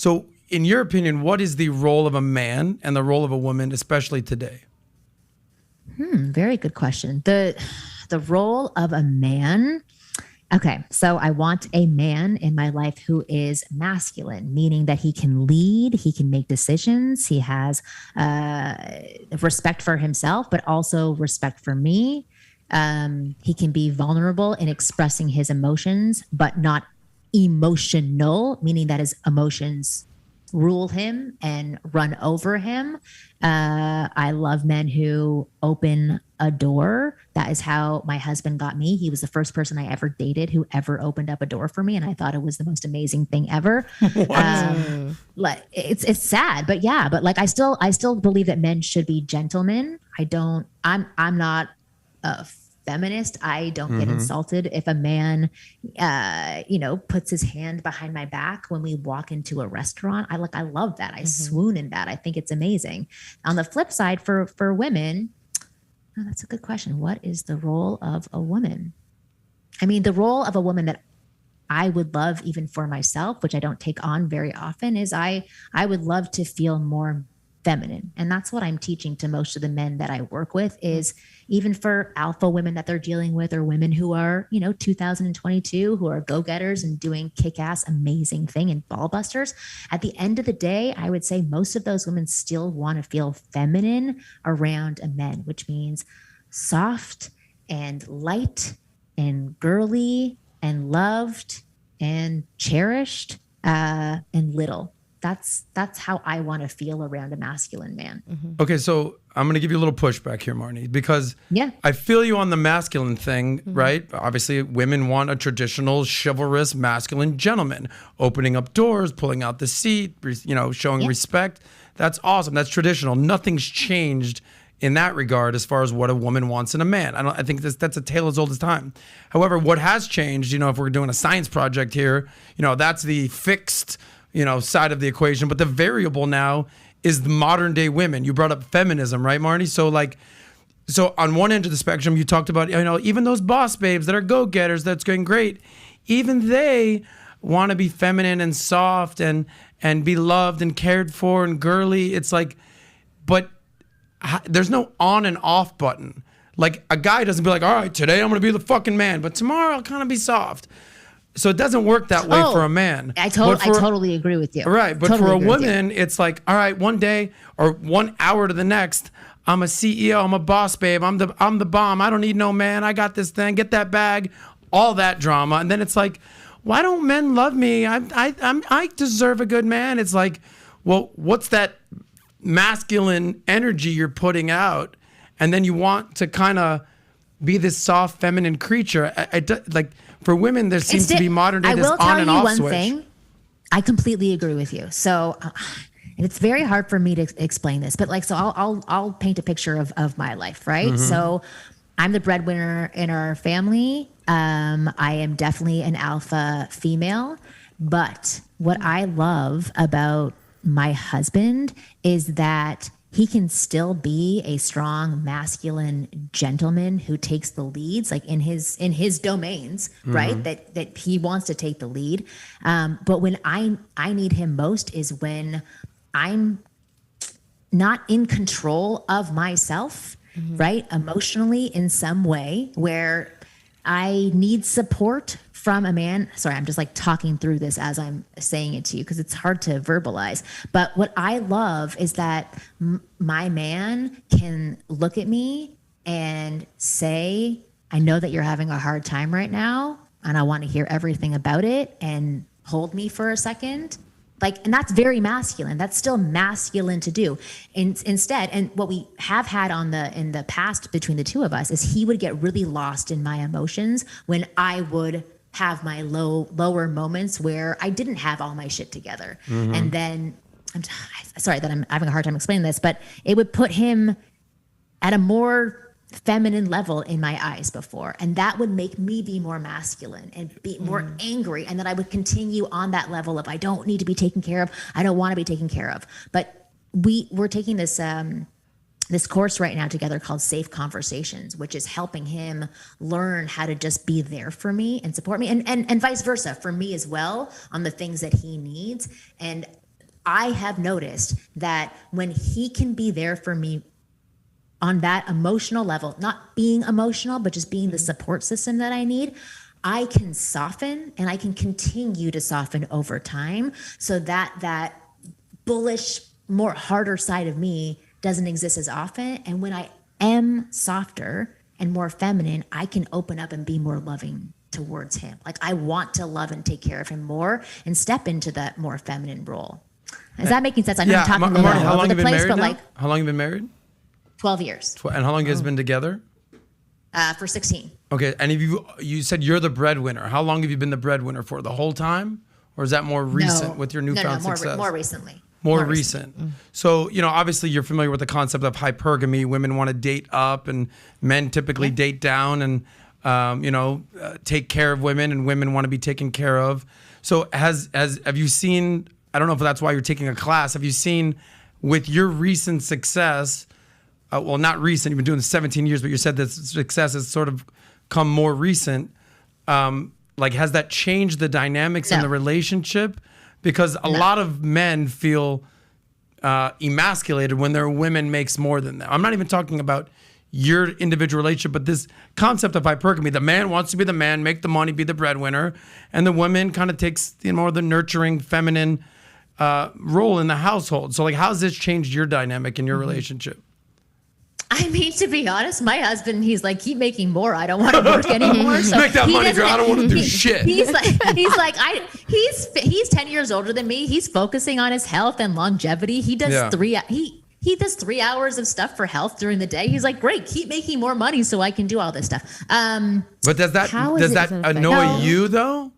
So in your opinion, what is the role of a man and the role of a woman, especially today? Very good question. The role of a man. Okay, so I want a man in my life who is masculine, meaning that he can lead, he can make decisions, he has respect for himself, but also respect for me. He can be vulnerable in expressing his emotions, but not emotional, meaning that his emotions rule him and run over him. I love men who open a door. That is how my husband got me. He was the first person I ever dated who ever opened up a door for me, and I thought it was the most amazing thing ever. Like it's sad, but yeah, but like I still believe that men should be gentlemen. I'm not a feminist. I don't get insulted if a man, puts his hand behind my back when we walk into a restaurant. I love that. I swoon in that. I think it's amazing. On the flip side, for women, that's a good question. What is the role of a woman? I mean, the role of a woman that I would love even for myself, which I don't take on very often, is I would love to feel more feminine. And that's what I'm teaching to most of the men that I work with, is even for alpha women that they're dealing with, or women who are, 2022, who are go-getters and doing kick-ass amazing thing and ball busters. At the end of the day, I would say most of those women still want to feel feminine around a man, which means soft and light and girly and loved and cherished and little. That's how I want to feel around a masculine man. Okay, so I'm going to give you a little pushback here, Marnie, because I feel you on the masculine thing, right? Obviously, women want a traditional, chivalrous, masculine gentleman, opening up doors, pulling out the seat, showing respect. That's awesome. That's traditional. Nothing's changed in that regard as far as what a woman wants in a man. I think that's a tale as old as time. However, what has changed, if we're doing a science project here, that's the fixed side of the equation. But the variable now is the modern day women. You brought up feminism, right, Marnie? So on one end of the spectrum, you talked about, even those boss babes that are go-getters, that's going great. Even they want to be feminine and soft and be loved and cared for and girly. It's like, but there's no on and off button. Like a guy doesn't be like, all right, today I'm going to be the fucking man, but tomorrow I'll kind of be soft. So it doesn't work that way for a man. I totally agree with you. Right. But for a woman, it's like, all right, one day or 1 hour to the next, I'm a CEO, I'm a boss babe, I'm the bomb. I don't need no man. I got this thing. Get that bag. All that drama. And then it's like, why don't men love me? I deserve a good man. It's like, well, what's that masculine energy you're putting out? And then you want to kind of be this soft feminine creature. For women, there seems to be modern day this on and off switch. I will tell you one thing. I completely agree with you. So, and it's very hard for me to explain this, but so I'll paint a picture of my life, right? So I'm the breadwinner in our family. I am definitely an alpha female, but what I love about my husband is that he can still be a strong masculine gentleman who takes the leads, like in his domains, right? That he wants to take the lead. But when I need him most is when I'm not in control of myself, right? Emotionally in some way, where I need support from a man. Sorry, I'm just talking through this as I'm saying it to you because it's hard to verbalize. But what I love is that my man can look at me and say, I know that you're having a hard time right now, and I want to hear everything about it, and hold me for a second. And that's very masculine. That's still masculine to do. Instead, and what we have had in the past between the two of us is he would get really lost in my emotions when I would have my lower moments where I didn't have all my shit together. And then, I'm sorry that I'm having a hard time explaining this, but it would put him at a more feminine level in my eyes before. And that would make me be more masculine and be more angry. And then I would continue on that level of, I don't need to be taken care of. I don't want to be taken care of. But we're taking this, this course right now together called Safe Conversations, which is helping him learn how to just be there for me and support me and vice versa for me as well on the things that he needs. And I have noticed that when he can be there for me on that emotional level, not being emotional, but just being the support system that I need, I can soften and I can continue to soften over time so that bullish, more harder side of me doesn't exist as often. And when I am softer and more feminine, I can open up and be more loving towards him. Like I want to love and take care of him more and step into that more feminine role. Is that making sense? I know I'm talking a little Marty, all over the place, but like how long have you been married? 12 years. And how long have you guys been together? For 16. Okay, and if you said you're the breadwinner. How long have you been the breadwinner for? The whole time? Or is that more recent with your newfound success? More recently. More recent. So, obviously you're familiar with the concept of hypergamy. Women want to date up and men typically date down and, take care of women, and women want to be taken care of. So have you seen, I don't know if that's why you're taking a class, have you seen with your recent success, well, not recent, you've been doing this 17 years, but you said that success has sort of come more recent. Has that changed the dynamics in the relationship? Because a lot of men feel emasculated when their women makes more than them. I'm not even talking about your individual relationship, but this concept of hypergamy. The man wants to be the man, make the money, be the breadwinner, and the woman kind of takes more of the nurturing, feminine role in the household. So, how's this changed your dynamic in your relationship? I mean, to be honest, my husband, he's like, keep making more. I don't want to work anymore. So make that money, girl. I don't want to do shit. He's 10 years older than me. He's focusing on his health and longevity. He does he does 3 hours of stuff for health during the day. He's like, great, keep making more money so I can do all this stuff. But does that annoy you though?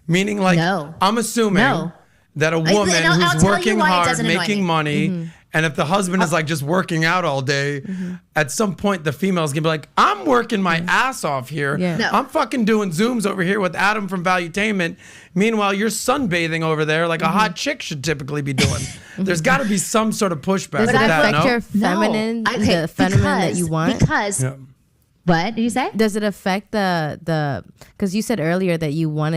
Meaning I'm assuming that a woman who's working hard, making money, and if the husband is just working out all day, at some point the female's gonna be like, I'm working my ass off here. Yeah. No. I'm fucking doing Zooms over here with Adam from Valuetainment. Meanwhile, you're sunbathing over there like a hot chick should typically be doing. There's got to be some sort of pushback. Does it affect your feminine, the feminine that you want? Because what did you say? Does it affect the because you said earlier that you want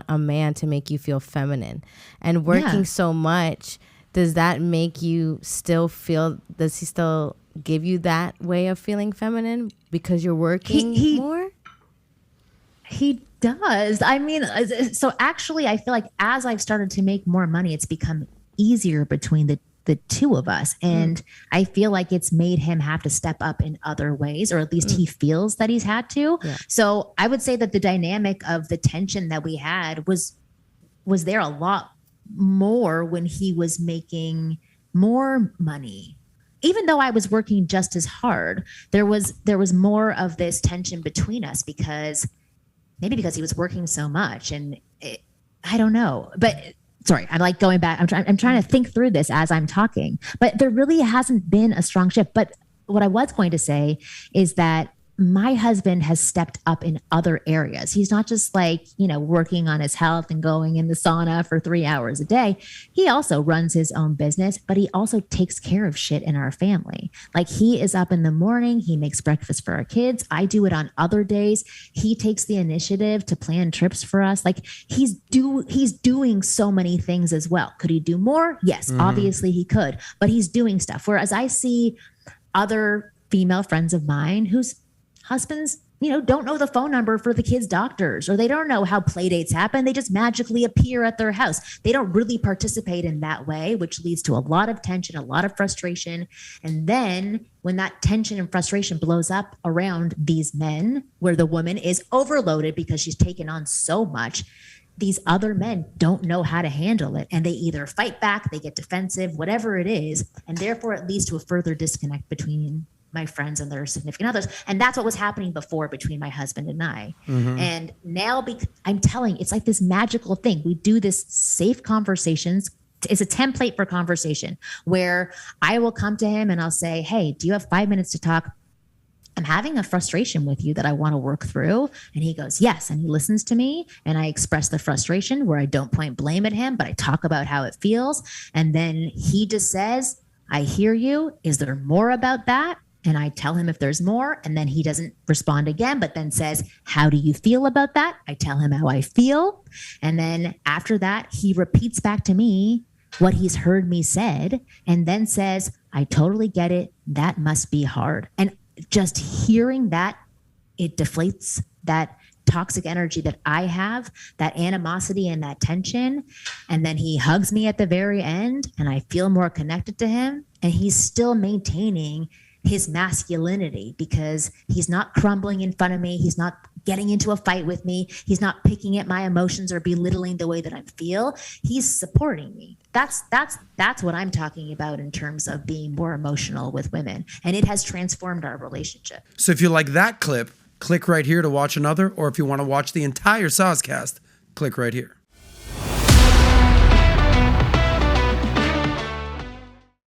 a man to make you feel feminine, and working so much, does that make you still feel, does he still give you that way of feeling feminine because you're working more? He does. I mean, so actually I feel like as I've started to make more money, it's become easier between the two of us. And I feel like it's made him have to step up in other ways, or at least he feels that he's had to. Yeah. So I would say that the dynamic of the tension that we had was there a lot more when he was making more money. Even though I was working just as hard, there was more of this tension between us because he was working so much, and I don't know. But sorry, I'm like going back. I'm trying to think through this as I'm talking. But there really hasn't been a strong shift. But what I was going to say is that my husband has stepped up in other areas. He's not just working on his health and going in the sauna for 3 hours a day. He also runs his own business, but he also takes care of shit in our family. Like, he is up in the morning. He makes breakfast for our kids. I do it on other days. He takes the initiative to plan trips for us. Like, he's doing so many things as well. Could he do more? Yes, obviously he could, but he's doing stuff. Whereas I see other female friends of mine whose husbands, don't know the phone number for the kids' doctors, or they don't know how play dates happen. They just magically appear at their house. They don't really participate in that way, which leads to a lot of tension, a lot of frustration. And then when that tension and frustration blows up around these men, where the woman is overloaded because she's taken on so much, these other men don't know how to handle it. And they either fight back, they get defensive, whatever it is. And therefore it leads to a further disconnect between my friends and their significant others. And that's what was happening before between my husband and I. And now I'm telling you, it's like this magical thing. We do this safe conversations. It's a template for conversation where I will come to him and I'll say, hey, do you have 5 minutes to talk? I'm having a frustration with you that I want to work through. And he goes, yes. And he listens to me, and I express the frustration where I don't point blame at him, but I talk about how it feels. And then he just says, I hear you. Is there more about that? And I tell him if there's more, and then he doesn't respond again, but then says, how do you feel about that? I tell him how I feel. And then after that, he repeats back to me what he's heard me said, and then says, I totally get it. That must be hard. And just hearing that, it deflates that toxic energy that I have, that animosity and that tension. And then he hugs me at the very end, and I feel more connected to him. And he's still maintaining his masculinity because he's not crumbling in front of me. He's not getting into a fight with me. He's not picking at my emotions or belittling the way that I feel. He's supporting me. That's what I'm talking about in terms of being more emotional with women. And it has transformed our relationship. So if you like that clip, click right here to watch another. Or if you want to watch the entire Soscast, click right here.